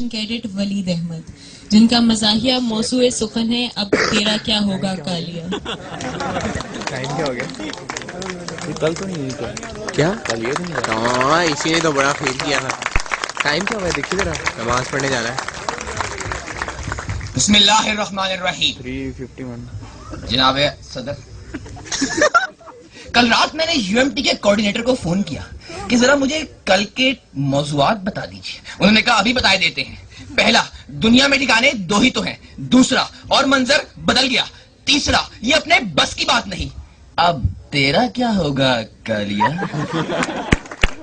Cadet Waleed Ahmad, जिनका मज़ाहिया मौसूए सुखन है अब तेरा क्या होगा कालिया। टाइम क्या हो गया? ये कल तो नहीं था क्या? कल ये नहीं था। हाँ, इसी ने तो बड़ा फेल किया था। टाइम क्या हुआ है देखिए जरा, नमाज पढ़ने जाना है। बिस्मिल्लाहिर्रहमानिर्रहीम। 3:51। जनाब सदर, कल रात मैंने यूएमटी के कोऑर्डिनेटर को फोन किया कि जरा मुझे कल के मौजूआत बता दीजिए। उन्होंने कहा अभी बताए देते हैं। पहला, दुनिया में ठिकाने दो ही तो हैं। दूसरा, और मंजर बदल गया। तीसरा, ये अपने बस की बात नहीं। अब तेरा क्या होगा कालिया।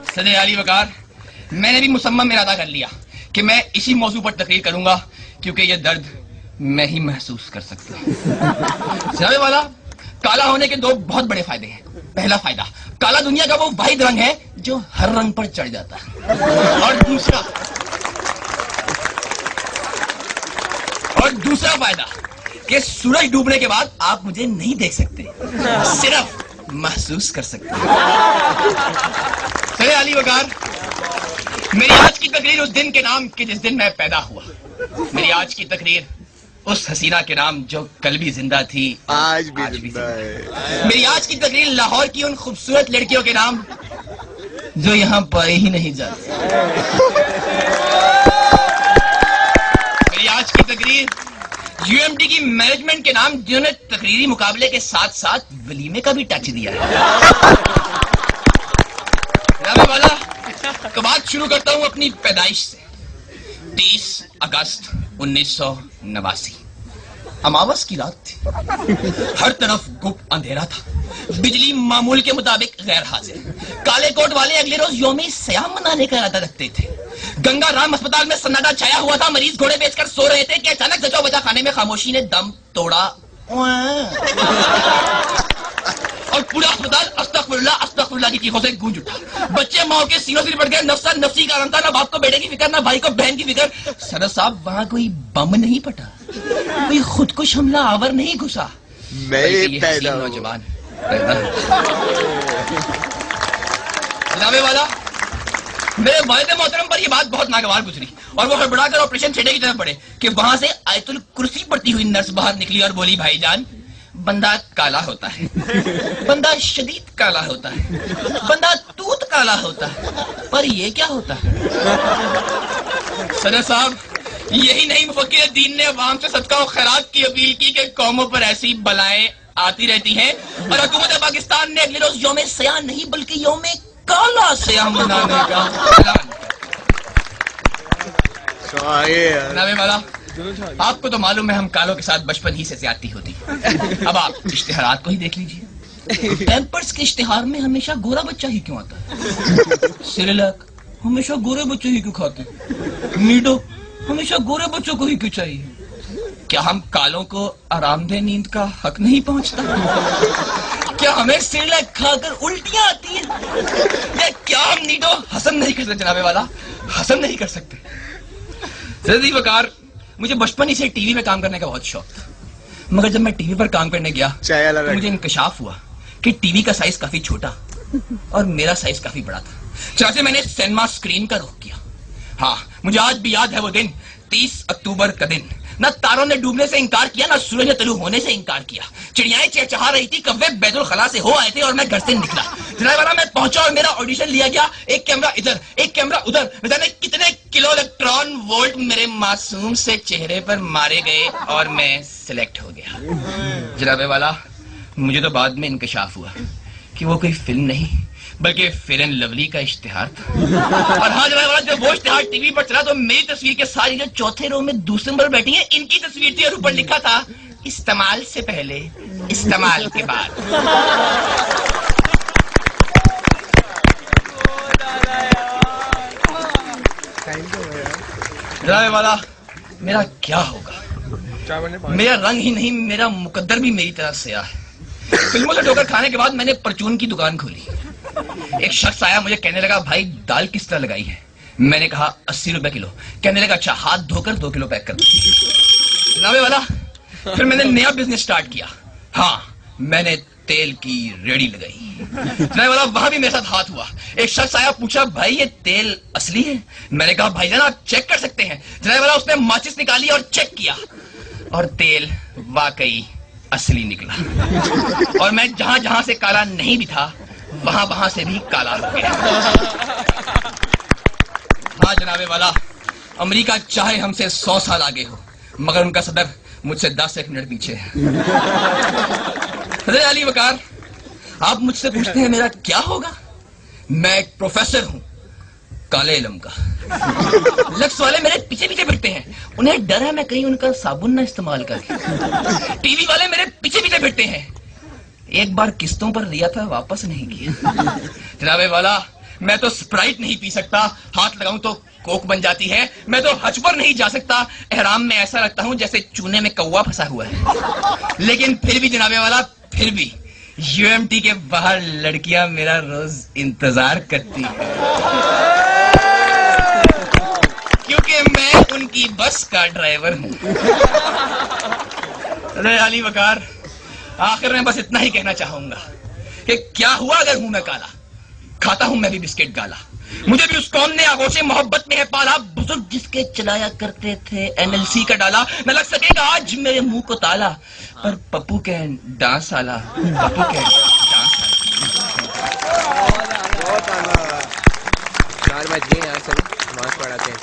सदर अली वकार, मैंने भी मुसम्मम इरादा कर लिया कि मैं इसी मौजू पर तकरीर करूंगा, क्योंकि ये दर्द मैं ही महसूस कर सकता हूं। जनाबे वाला, काला होने के दो बहुत बड़े फायदे हैं। पहला फायदा, काला दुनिया का वो वाहिद रंग है जो हर रंग पर चढ़ जाता है। और दूसरा फायदा कि सूरज डूबने के बाद आप मुझे नहीं देख सकते, सिर्फ महसूस कर सकते हैं। सरे अली वकार, मेरी आज की तकरीर उस दिन के नाम के जिस दिन मैं पैदा हुआ। मेरी आज की तकरीर उस हसीना के नाम जो कल भी जिंदा थी, आज भी जिंदा है। मेरी आज की तकरीर लाहौर की उन खूबसूरत लड़कियों के नाम जो यहाँ पाए ही नहीं जाते। मेरी आज की तकरीर यूएमटी की मैनेजमेंट के नाम जिन्होंने तकरीरी मुकाबले के साथ साथ वलीमे का भी टच दिया है। वाला, बात शुरू करता हूं अपनी पैदाइश से। 30 अगस्त 1989 अमावस की रात थी। हर तरफ गुप्त अंधेरा था। बिजली मामूल के मुताबिक गैर हाजिर। काले कोट वाले अगले रोज यौमी सयाम मनाने का इरादा रखते थे। गंगा राम अस्पताल में सन्नाटा छाया हुआ था। मरीज घोड़े बेचकर सो रहे थे कि अचानक जचो बजा खाने में खामोशी ने दम तोड़ा और पूरा अस्पताल अस्तगफिरुल्लाह की चीखों से गूंज उठा। बच्चे माओ के सीनों से लिपट गए। नफ्सा नफ्सी का आलम था। ना बाप को बेटे की फिक्र, ना भाई को बहन की फिक्र। सदर साहब, वहां कोई बम नहीं फटा, कोई खुदकुश हमला आवर नहीं घुसा। नौजवान जनाबे वाला, मेरे वालिद मोहतरम पर यह बात बहुत नागवार गुजरी और वो हड़बड़ाकर ऑपरेशन थिएटर की तरफ बढ़े कि वहां से आयतुल कुर्सी पड़ती हुई नर्स बाहर निकली और बोली, भाईजान, बंदा काला होता है, बंदा शदीद काला होता है, बंदा तूत काला होता है, पर ये क्या होता है? सदर साहब, यही नहीं मुफक्किर दीन ने अवाम से सदका और खैरात की अपील की कि कौमों पर ऐसी बलाएं आती रहती हैं और हुकूमत पाकिस्तान ने अगले रोज यौम सयाह नहीं बल्कि यौम काला सयाह मनाने का ऐलान किया। आपको तो मालूम है हम कालों के साथ बचपन ही से ज्यादती होती है। अब आप इश्तिहारात को ही देख लीजिए। पैम्पर्स के इश्तिहार में हमेशा गोरा बच्चा ही क्यों आता है? सिरिलैक हमेशा गोरे बच्चे ही क्यों खाते? नीडो हमेशा गोरे बच्चों को ही क्यों चाहिए? क्या हम कालों को आरामदेह नींद का हक नहीं पहुंचता? क्या हमें सिरिलैक खाकर उल्टियां आती है? या क्या हम नीडो हसन नहीं कर सकते? जनाबे वाला, हसन नहीं कर सकते। सदी वकार, मुझे बचपन ही से टीवी में काम करने का बहुत शौक था, मगर जब मैं टीवी पर काम करने गया तो मुझे इंकशाफ हुआ कि टीवी का साइज काफी छोटा और मेरा साइज काफी बड़ा था। चनाचे मैंने सिनेमा स्क्रीन का रुख किया। हाँ, मुझे आज भी याद है वो दिन, 30 अक्टूबर का दिन। ना तारों ने डूबने से इंकार किया, ना सूरज ने तलू होने से इंकार किया। चिड़ियाएं चहचहा रही थी, कव्वे बैतुल खला से हो आए थे और मैं घर से निकला। जनाब वाला, मैं पहुंचा और मेरा ऑडिशन लिया गया। एक कैमरा इधर, एक कैमरा उधर, न जाने कितने किलो इलेक्ट्रॉन वोल्ट मेरे मासूम से चेहरे पर मारे गए और मैं सिलेक्ट हो गया। जनाब वाला, मुझे तो बाद में इंकशाफ हुआ कि वो कोई फिल्म नहीं बल्कि फेयर एंड लवली का इश्तिहार था। और हाँ जनाब वाला, जब वो इश्तिहार टीवी पर चला तो मेरी तस्वीर के सारी जो चौथे रो में दूसरे नंबर बैठी है, इनकी तस्वीर थी और ऊपर लिखा था, इस्तेमाल से पहले, इस्तेमाल के बाद। जनाब वाला, मेरा क्या होगा? मेरा रंग ही नहीं, मेरा मुकद्दर भी मेरी तरह स्याह है। फिल्मों से ठोकर खाने के बाद मैंने परचून की दुकान खोली। एक शख्स आया, मुझे कहने लगा, भाई दाल किस तरह लगाई है? मैंने कहा 80 रुपए किलो। कहने लगा, अच्छा हाथ धोकर 2 किलो पैक कर दो। जनाबे वाला, फिर मैंने नया बिजनेस स्टार्ट किया। हाँ, मैंने तेल की रेडी लगाई। जनाबे वाला, वहां भी मेरे साथ हाथ हुआ। एक शख्स आया, पूछा, भाई ये तेल असली है? मैंने कहा, भाईजान आप चेक कर सकते हैं। ड्राइवर वाला उसने माचिस निकाली और चेक किया और तेल वाकई असली निकला और मैं जहां जहां से काला नहीं भी था वहां वहां से भी काला हो गया। हाँ जनाबे वाला, अमेरिका चाहे हमसे 100 साल आगे हो मगर उनका सदर मुझसे 10 मिनट पीछे है। हज़रत अली वकार, आप मुझसे पूछते हैं मेरा क्या होगा? मैं एक प्रोफेसर हूं काले इल्म का। लक्स वाले मेरे पीछे पीछे फिरते हैं, उन्हें डर है मैं कहीं उनका साबुन ना इस्तेमाल कर। टीवी वाले मेरे पीछे पीछे फिरते हैं, एक बार किस्तों पर लिया था वापस नहीं किया। जनाबे वाला, मैं तो स्प्राइट नहीं पी सकता, हाथ लगाऊं तो कोक बन जाती है। मैं तो हज पर नहीं जा सकता, एहराम में ऐसा लगता हूं जैसे चूने में कौवा फंसा हुआ है। लेकिन फिर भी जनाबे वाला, फिर भी यूएमटी के बाहर लड़कियां मेरा रोज इंतजार करती है क्योंकि मैं उनकी बस का ड्राइवर हूं। अरे अली वकार, आखिर में बस इतना ही कहना चाहूंगा कि क्या हुआ अगर हूं मैं काला, खाता हूं मैं भी बिस्किट गाला, मुझे भी उस कौम ने आगोशे मोहब्बत में है पाला, बुजुर्ग जिसके चलाया करते थे एनएलसी का डाला, न लग सकेगा आज मेरे मुंह को ताला, पर पप्पू के डांस आला, पप्पू के डांस बहुत आला। 4 बज गए यार, चलो नमाज पढ़ाते हैं।